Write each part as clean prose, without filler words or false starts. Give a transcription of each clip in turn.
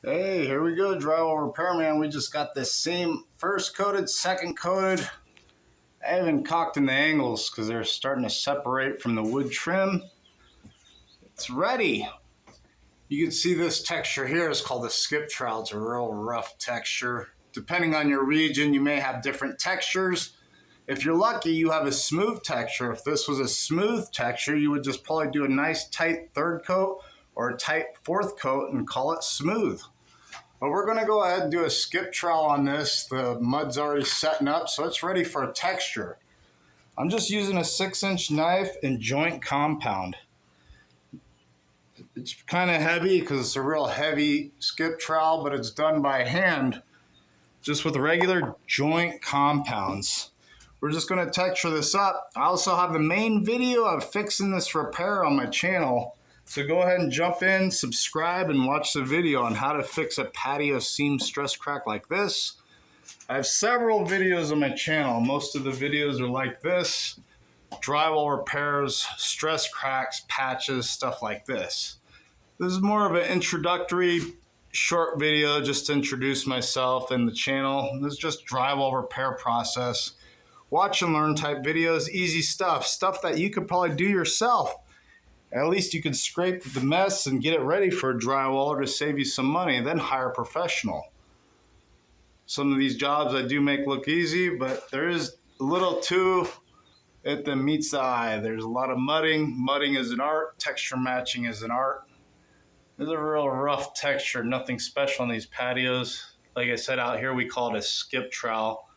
Hey, here we go, Drywall Repairman. We just got this same first coated, second coated. I haven't caulked in the angles because they're starting to separate from the wood trim. It's ready. You can see this texture here is called a skip trowel. It's a real rough texture. Depending on your region, you may have different textures. If you're lucky, you have a smooth texture. If this was a smooth texture, you would just probably do a nice tight third coat or a tight fourth coat and call it smooth. But we're gonna go ahead and do a skip trowel on this. The mud's already setting up, so it's ready for a texture. I'm just using a 6-inch knife and joint compound. It's kind of heavy because it's a real heavy skip trowel, but it's done by hand, just with regular joint compounds. We're just gonna texture this up. I also have the main video of fixing this repair on my channel. So go ahead and jump in, subscribe, and watch the video on how to fix a patio seam stress crack like this. I have several videos on my channel. Most of the videos are like this: drywall repairs, stress cracks, patches, stuff like this. This is more of an introductory short video just to introduce myself and the channel. This is just drywall repair process. Watch and learn type videos, easy stuff that you could probably do yourself. At least you could scrape the mess and get it ready for a drywaller to save you some money, and then hire a professional. Some of these jobs I do make look easy, but there is a little to it that meets the eye. There's a lot of mudding. Mudding is an art. Texture matching is an art. There's a real rough texture, nothing special on these patios. Like I said, out here we call it a skip trowel.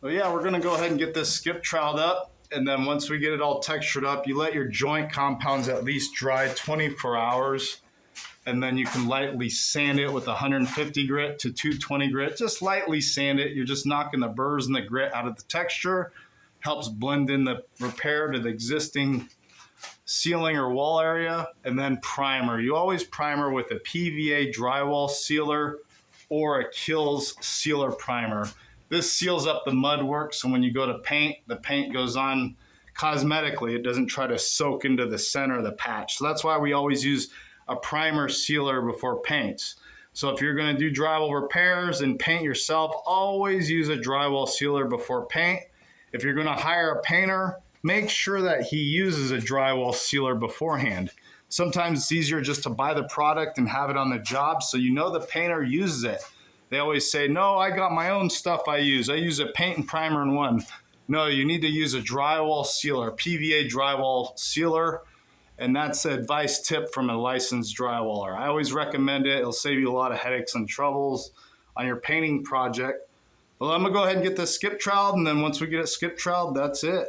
But yeah, we're gonna go ahead and get this skip troweled up. And then once we get it all textured up, you let your joint compounds at least dry 24 hours. And then you can lightly sand it with 150 grit to 220 grit. Just lightly sand it. You're just knocking the burrs and the grit out of the texture. Helps blend in the repair to the existing ceiling or wall area. And then primer. You always primer with a PVA drywall sealer or a Kills sealer primer. This seals up the mud work, so when you go to paint, the paint goes on cosmetically. It doesn't try to soak into the center of the patch. So that's why we always use a primer sealer before paints. So if you're gonna do drywall repairs and paint yourself, always use a drywall sealer before paint. If you're gonna hire a painter, make sure that he uses a drywall sealer beforehand. Sometimes it's easier just to buy the product and have it on the job so you know the painter uses it. They always say, no, I got my own stuff I use. I use a paint and primer in one. No, you need to use a drywall sealer, PVA drywall sealer. And that's an advice tip from a licensed drywaller. I always recommend it. It'll save you a lot of headaches and troubles on your painting project. Well, I'm gonna go ahead and get this skip troweled, and then once we get it skip troweled, that's it.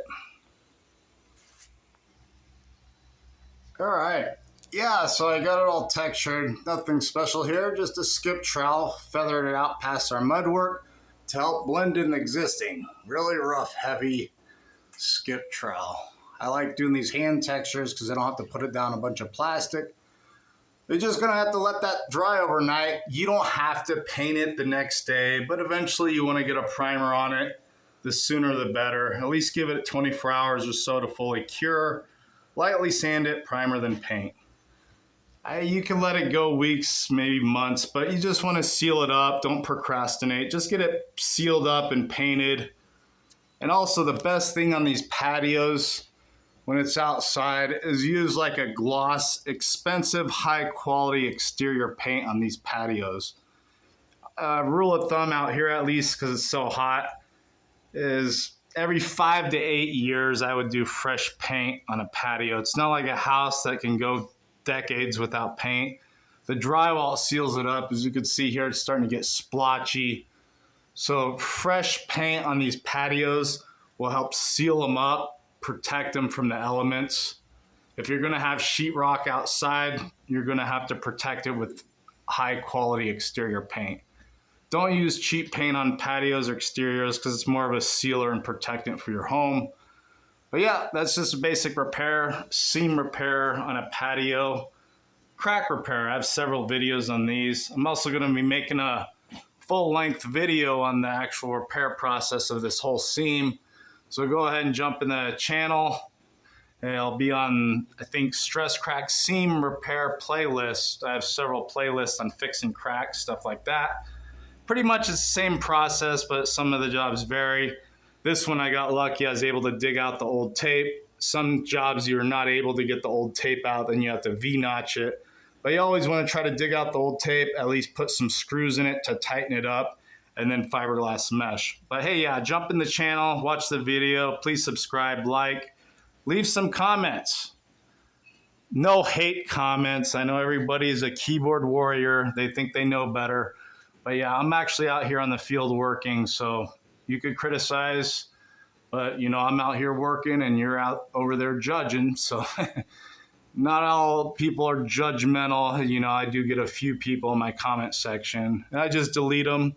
All right. Yeah, so I got it all textured. Nothing special here, just a skip trowel, feathered it out past our mud work to help blend in the existing. Really rough, heavy skip trowel. I like doing these hand textures because I don't have to put it down a bunch of plastic. You're just gonna have to let that dry overnight. You don't have to paint it the next day, but eventually you wanna get a primer on it. The sooner the better. At least give it 24 hours or so to fully cure. Lightly sand it, primer, then paint. You can let it go weeks, maybe months, but you just want to seal it up. Don't procrastinate. Just get it sealed up and painted. And also the best thing on these patios when it's outside is use like a gloss, expensive, high quality exterior paint on these patios. Rule of thumb out here, at least because it's so hot, is every 5 to 8 years I would do fresh paint on a patio. It's not like a house that can go decades without paint. The drywall seals it up. As you can see here, it's starting to get splotchy. So fresh paint on these patios will help seal them up, protect them from the elements. If you're gonna have sheetrock outside, you're gonna have to protect it with high quality exterior paint. Don't use cheap paint on patios or exteriors because it's more of a sealer and protectant for your home. But yeah, that's just a basic repair, seam repair on a patio, crack repair. I have several videos on these. I'm also gonna be making a full-length video on the actual repair process of this whole seam. So go ahead and jump in the channel And I'll be on, I think, stress crack seam repair playlist. I have several playlists on fixing cracks, stuff like that. Pretty much it's the same process, but some of the jobs vary. This one I got lucky. I was able to dig out the old tape. Some jobs you're not able to get the old tape out, then you have to V-notch it. But you always want to try to dig out the old tape, at least put some screws in it to tighten it up, and then fiberglass mesh. But hey, yeah, jump in the channel, watch the video. Please subscribe, like, leave some comments. No hate comments. I know everybody's a keyboard warrior. They think they know better. But yeah, I'm actually out here on the field working, so you could criticize, but you know, I'm out here working and you're out over there judging. So not all people are judgmental. You know, I do get a few people in my comment section and I just delete them.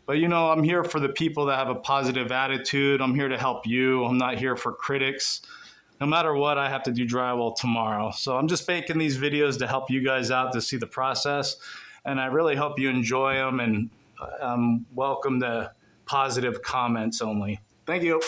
But you know, I'm here for the people that have a positive attitude. I'm here to help you. I'm not here for critics. No matter what, I have to do drywall tomorrow. So I'm just making these videos to help you guys out to see the process. And I really hope you enjoy them, and welcome to positive comments only. Thank you.